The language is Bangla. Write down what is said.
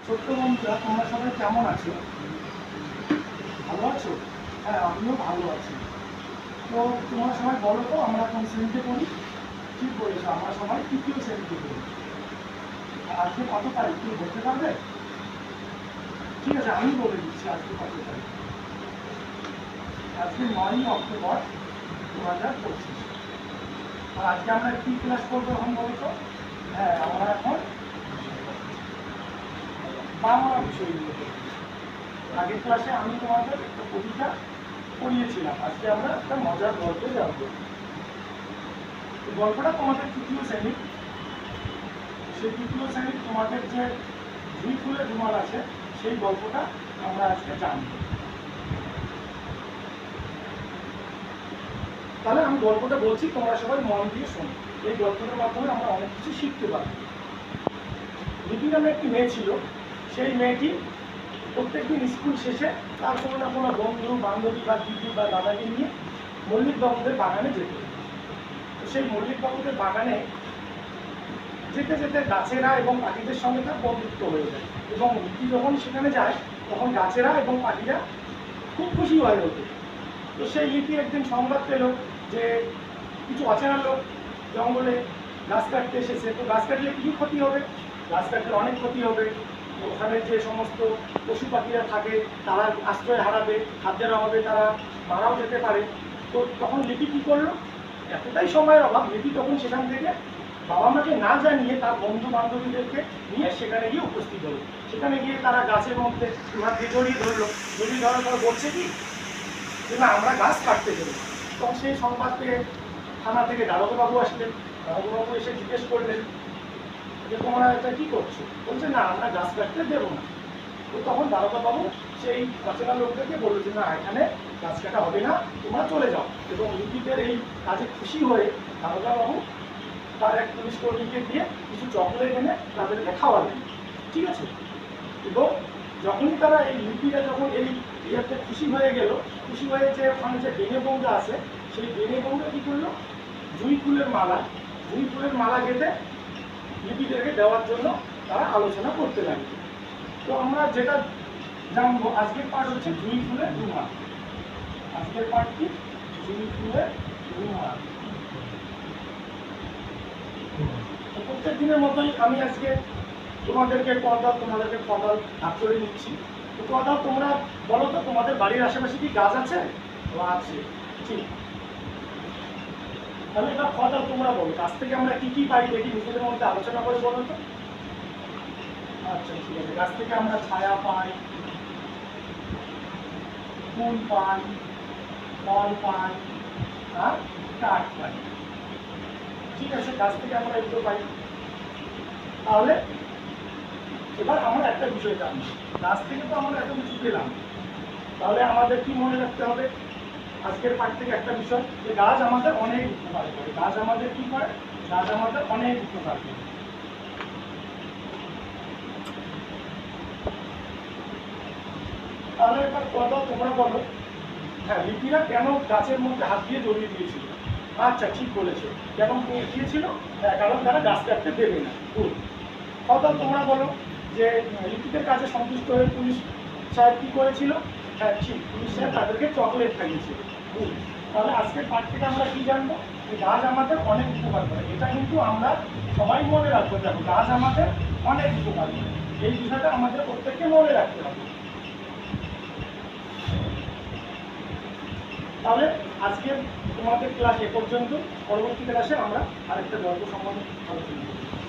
ছোট্ট বন্ধুরা, তোমরা সবাই কেমন আছো? ভালো আছো? হ্যাঁ, আমিও ভালো আছি। তো তোমরা সবাই বলো তো, আমরা কোন শ্রেণীতে পড়ি? ঠিক বলেছো, আমরা সবাই তৃতীয় শ্রেণীতে পড়ি। আজকে কত তারিখ তুমি বলতে পারবে? ঠিক আছে, আমি বলে দিচ্ছি আজকে কত তারিখ। আজকে 9ই অক্টোবর 2025। আর আজকে আমরা কি ক্লাস করবো এখন বলো তো? হ্যাঁ, আমরা এখন বাংলা বিষয় নিয়ে পড়বো। আগের ক্লাসে আমি তোমাদের একটা কবিতা পড়িয়েছিলাম। আজকে আমরা একটা মজার গল্পে জানবো। গল্পটা তোমাদের তৃতীয় শ্রেণী। সেই তৃতীয় শ্রেণীর তোমাদের যে দুই ফুলের রুমাল আছে, সেই গল্পটা আমরা আজকে জানব। তাহলে আমি গল্পটা বলছি, তোমরা সবাই মন দিয়ে শোনো। এই গল্পটার মাধ্যমে আমরা অনেক কিছু শিখতে পারব। লিপি নামে একটি মেয়ে ছিল। সেই মেয়েটি প্রত্যেকদিন স্কুল শেষে তার কোনো না কোনো বন্ধু বান্ধবী বা দিদি বা দাদাকে নিয়ে মল্লিক বাবুদের বাগানে যেত। তো সেই মল্লিক বাবুদের বাগানে যেতে যেতে গাছেরা এবং পাখিদের সঙ্গে তার বন্ধুত্ব হয়ে যায়। এবং লিপি যখন সেখানে যায়, তখন গাছেরা এবং পাখিরা খুব খুশি হয়ে ওঠে। তো সেই লিপি একদিন সংবাদ পেল যে কিছু অচেনা লোক জঙ্গলে গাছ কাটতে এসেছে। তো গাছ কাটলে কী ক্ষতি হবে? গাছ কাটলে অনেক ক্ষতি হবে। ওখানে যে সমস্ত পশু পাখিরা থাকে তারা আশ্রয় হারাবে, খাদ্যের অভাবে তারা মারাও যেতে পারে। তো তখন লিপি কী করলো? এতটাই সময়ের অভাব, লিপি তখন সেখান থেকে বাবা মাকে না জানিয়ে তার বন্ধু বান্ধবীদেরকে নিয়ে সেখানে গিয়ে উপস্থিত হলো। সেখানে গিয়ে তারা গাছের মধ্যে হাত দিয়ে জড়িয়ে ধরলো। জড়িয়ে ধরার পর বলছে কি যে না, আমরা গাছ কাটতে দেবো। তখন সেই সংবাদ পেয়ে থানা থেকে দারোগাবাবু আসলেন। দারোগাবাবু এসে জিজ্ঞেস করলেন যে তোমরা এটা কী করছো? বলছে না, আমরা গাছ কাটতে দেবো না। তো তখন দারোগাবাবু সেই অচেনা লোকদেরকে বললো যে না, এখানে গাছ কাটা হবে না, তোমরা চলে যাও। এবং লিপিদের এই কাজে খুশি হয়ে দারোগাবাবু তার এক পুলিশ কর্মীকে দিয়ে কিছু চকলেট এনে তাদেরকে খাওয়ালেন। ঠিক আছে? এবং যখনই তারা এই লিপিরা যখন এই ইয়েতে খুশি হয়ে গেল, খুশি হয়ে যে ওখানে যে বেনে বৌদা আছে, সেই বেনে বৌদা কী করলো? জুঁই ফুলের মালা গেঁথে লিপিদেরকে দেওয়ার জন্য তারা আলোচনা করতে লাগলো। তো আমরা যেটা জানবো, আজকের পাঠ হচ্ছে জুঁই ফুলের রুমাল। আজকের পাঠ কি? জুঁই ফুলের রুমাল। প্রত্যেক দিনের মতোই আমি আজকে তোমাদেরকে কদাল হাত করে নিচ্ছি। তো কদাল, তোমরা বলো তো তোমাদের বাড়ির আশেপাশে কি গাছ আছে? আছে, ঠিক। তাহলে এবার কদাল তোমরা বলো, গাছ থেকে আমরা কি কি পাই দেখি, নিজেদের মধ্যে আলোচনা করে বলো তো। আচ্ছা, ঠিক আছে। গাছ থেকে আমরা ছায়া পাই, ফুল পাই, ফল পাই, আর কাঠ পাই। ঠিক আছে, গাছ থেকে আমরা এগুলো পাই। তাহলে এবার আমরা একটা বিষয় জানবো, গাছ থেকে তো আমরা এত কিছু পেলাম, তাহলে আমাদের কি মনে রাখতে হবে আজকের পাঠ থেকে? একটা বিষয়, যে গাছ আমাদের অনেক উপকার করে। গাছ আমাদের কি করে? গাছ আমাদের অনেক উপকার করে। তাহলে এবার কথা তোমরা বলো, হ্যাঁ, লিপিরা কেন গাছের মধ্যে হাত দিয়ে জড়িয়ে দিয়েছিল? আচ্ছা, ঠিক বলেছো। কেন দিয়েছিল? হ্যাঁ, কারণ তারা গাছ কাটতে দেবে না। কথা তোমরা বলো যে লিপিদের কাজে সন্তুষ্ট হয়ে পুলিশ সাহেব কি করেছিল? হ্যাঁ, ঠিক, পুলিশ সাহেব তাদেরকে চকলেট খাইয়েছিল। তাহলে আজকের পাঠ থেকে আমরা কি জানবো? যে গাছ আমাদের অনেক উপকার করে। এটা কিন্তু আমরা সবাই মনে রাখবো। দেখো, গাছ আমাদের অনেক উপকার করে, এই বিষয়টা আমাদের প্রত্যেককে মনে রাখতে হবে। তাহলে আজকের তোমাদের ক্লাস এ পর্যন্ত। পরবর্তী ক্লাসে আমরা আরেকটা গল্প সম্বন্ধে আলোচনা করব।